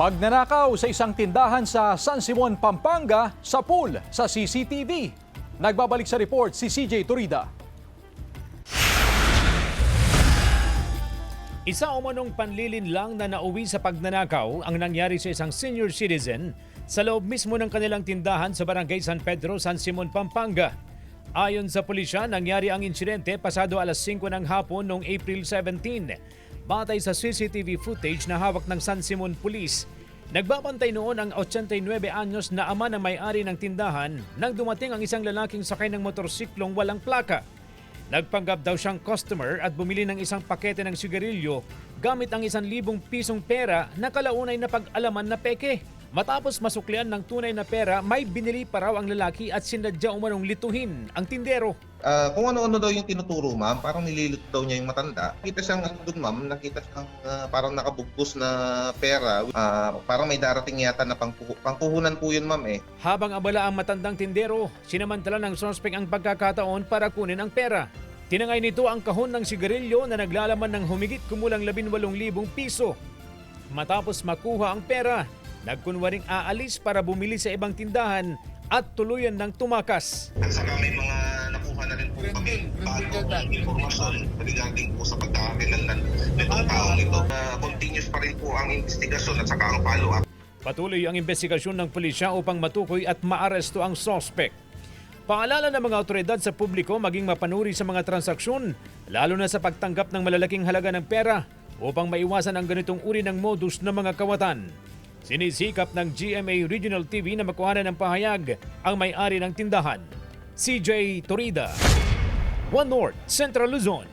Pagnanakaw sa isang tindahan sa San Simon, Pampanga sa pool sa CCTV. Nagbabalik sa report si CJ Turida. Isa umanong panlilin lang na nauwi sa pagnanakaw ang nangyari sa isang senior citizen sa loob mismo ng kanilang tindahan sa Barangay San Pedro, San Simon, Pampanga. Ayon sa pulisya, nangyari ang insidente pasado alas 5 ng hapon noong April 17. Batay sa CCTV footage na hawak ng San Simon Police, nagbabantay noon ang 89 anyos na ama ng may-ari ng tindahan nang dumating ang isang lalaking sakay ng motorsiklong walang plaka. Nagpanggap daw siyang customer at bumili ng isang pakete ng sigarilyo gamit ang 1,000 pisong pera na kalaunay na pag-alaman na peke. Matapos masuklian ng tunay na pera, may binili pa raw ang lalaki at sinadya umanong lituhin ang tindero. Kung ano-ano daw yung tinuturo, ma'am, parang nililito daw niya yung matanda. Nakita siyang doon, ma'am, nakita siyang parang nakabugkos na pera. Parang may darating yata na pangkuhunan po yun, ma'am eh. Habang abala ang matandang tindero, sinamantala ng suspect ang pagkakataon para kunin ang pera. Tinangay nito ang kahon ng sigarilyo na naglalaman ng humigit kumulang 18,000 piso. Matapos makuha ang pera, nagkunwaring aalis para bumili sa ibang tindahan at tuluyan ng tumakas. At saka may mga nakuha na rin po kami bagong informasyon regarding po sa pagkakakilanlan nitong taong ito. Continuous pa rin po ang investigasyon at saka ang follow-up. Patuloy ang investigasyon ng pulisya upang matukoy at maaresto ang suspect. Paalala ng mga otoridad sa publiko maging mapanuri sa mga transaksyon, lalo na sa pagtanggap ng malalaking halaga ng pera upang maiwasan ang ganitong uri ng modus ng mga kawatan. Sinisikap ng GMA Regional TV na makuhanan ng pahayag ang may-ari ng tindahan. CJ Turida, One North, Central Luzon.